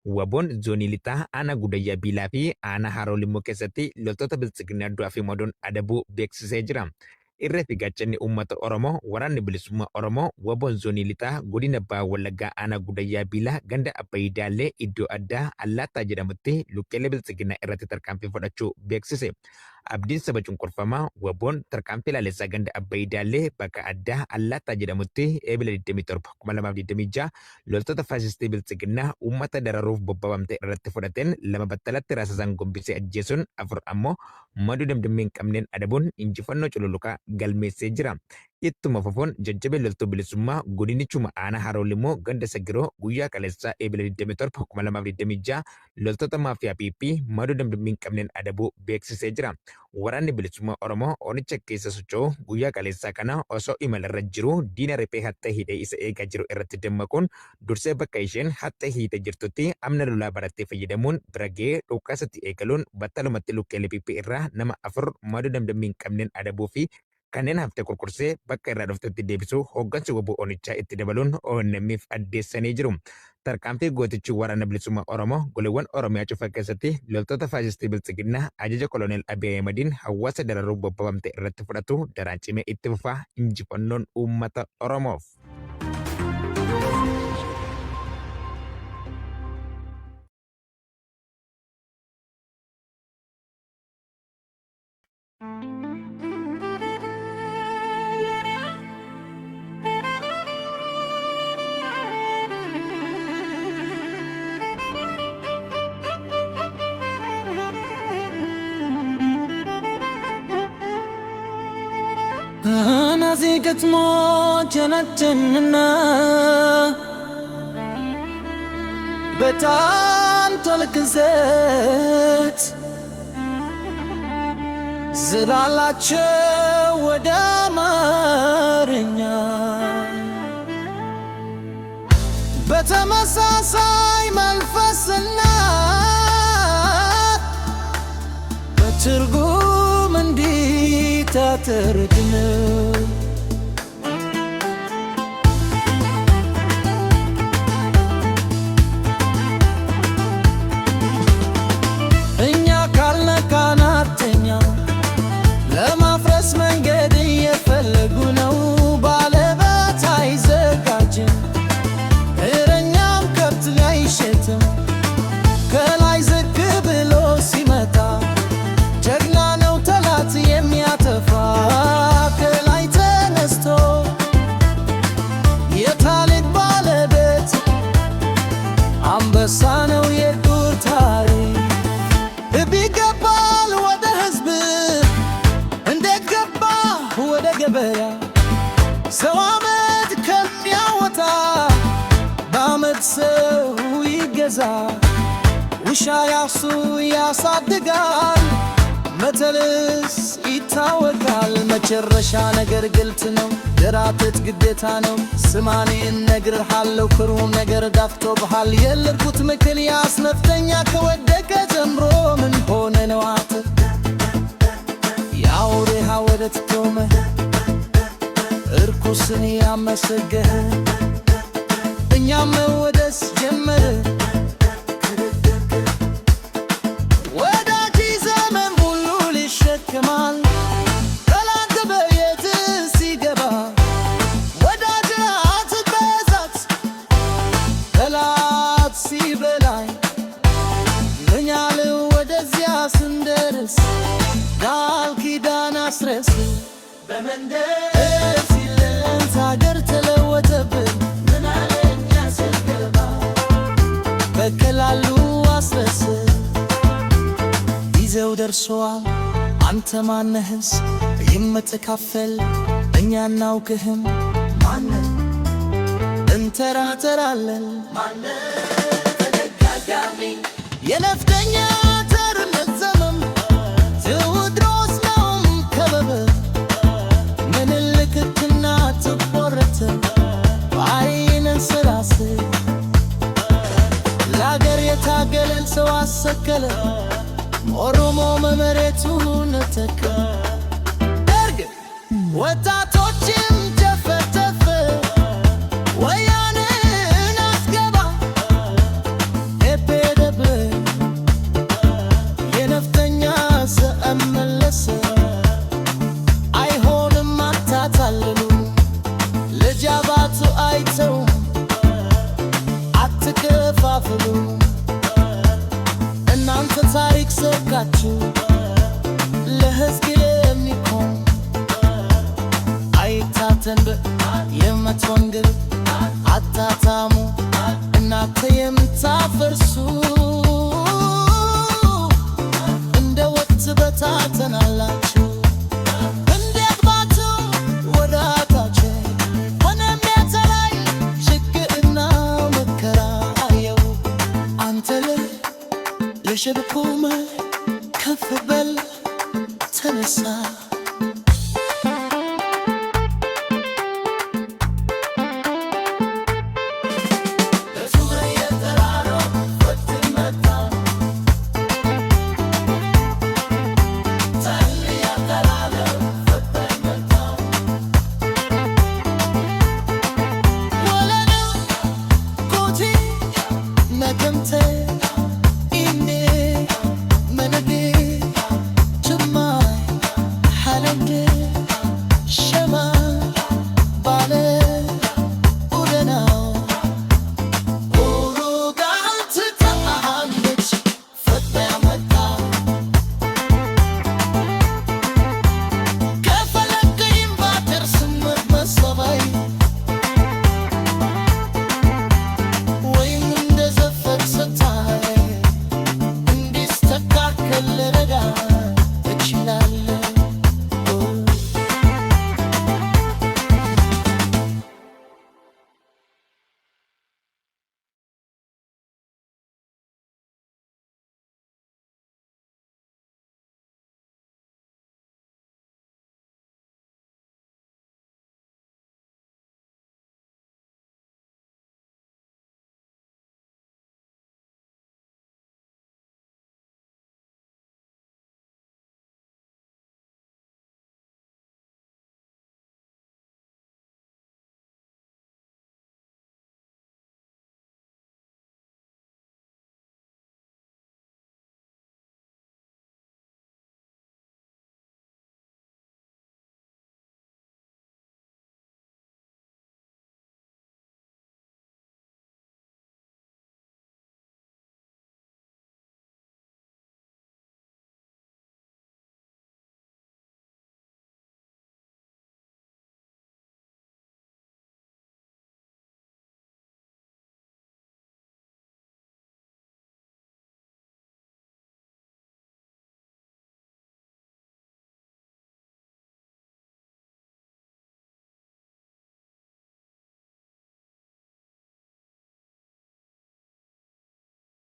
Waboon zoonii lixaa aanaa gudayyaa biilaa fi aanaa haroo limmoo keessatti loltoota bilisiginaa du'aa fi madoon adabuu beeksisee jira. Irree fi gaachanni uummata Oromoo waraanni bilisummaa Oromoo waboon zoonii lixaa godina Bahaa Wallaggaa aanaa gudayyaa biilaa ganda Abbaayidaallee iddoo addaa Allaattaa jedhamutti lukkeelee bilisiginaa irratti tarkaanfii fudhachuu beeksise. Abdiin saba cunqurfamaa waboon tarkaanfii ilaalessaa ganda Abbaayidaallee bakka addaa Allaattaa jedhamutti eebila 27 2026 loltoota faasistii bilisiginaa uummata dararuuf bobbabamte irratti fudhateen 2 battalatti raasasaan gombisee ajjeesuun 4 ammoo maduu damdammee hin qabneen adabuun injifannoo cululuqaa galmeessee jira. Ittuma fufuun jajjabee loltuu bilisummaa godinichuma aanaa haroo limmoo ganda sagiroo guyyaa kaleessaa eebila 27 2026 loltoota maafiyaa PP maduu damdammee hin qabneen adabuu beeksisee jira. Waraanni bilisummaa Oromoo onicha keessa socho'u guyyaa kaleessaa kana osoo imalarra jiru diina riphee hatta hidhee isa eegaa jiru irratti dammaquun dursee bakka isheen hatta hiite jirtutti amna lolaa barattee fayyadamuun bira ga'ee dhukaasatti eegaluun battalumatti lukkeelee PP irraa nama 4 maduu damdammee hin qabneen adabuu fi kanneen hafte kurkursee bakka irraa dhuftetti deebisuu hooggansi waboo onichaa itti dabaluun ONM'if addeessanii jiru. Tarkaanfii gootichi waraana bilisummaa Oromoo goleewwan Oromiyaa cufa keessatti loltoota faasistii bilisiginaa ajaja koloneel Abiy Ahmediin hawaasa dararuu bobbabamte irratti fudhatu daraan cimee itti fufaa injifannoon uummata Oromoof. Nazi katmo janatna betan tolkzet zilalache wadamarnya betamasasai malfasna betirgum ndita terdina Sano yedur tari bigabal wada hizb ndegaba wada gabaya sawamet kam yawata bamet saw yigaza wisha yasu yasadgal መተልስ ይታወቃል መጨረሻ ነገር ግልጽ ነው ደራተት ግዴታ ነው ስማኔ እነግርሃለሁ ክሩም ነገር ዳፍቶ በሃል የለርኩት ምክል ያስነፍተኛ ከወደቀ ጀምሮ ምን ሆነ ነው አት ያውሬሃ ወደት ቆመ እርኩስን ያመሰገህ እኛም ወደስ ጀመረ Kemal Talat bayet sigaba Wadadat bezat Talat sibelay Dunyal wadazya sinders Dal kidan asres Bemender silen sagar telawatbin Menalenya silgaba Bekelalu asres Izew dersoal አንተ ማነህስ የምትካፈል እኛ እናውቅህም ማነ እንተራተራለን ማነ ተደጋጋሚ የነፍጠኛ ተርነት ዘመም ትውድሮስ ነው ከበበ ምንልክትና ትቆረተ በአይንን ስራስ ለአገር የታገለን ሰው አሰከለ ኦሮሞ መመሬቱን ተከ ደርግ ወጣቶችም ተፈተፈ ወያኔን አስገባ ኤፔ አታታሙ እናንተ የምታፈርሱ እንደ ወቅት በታተናላችሁ እንዴት ባቱ ወዳታች ሆነም የተለይ ችግርና መከራ አየው አንተ ለሸብኩመ ከፍ በል ተነሳ I can tell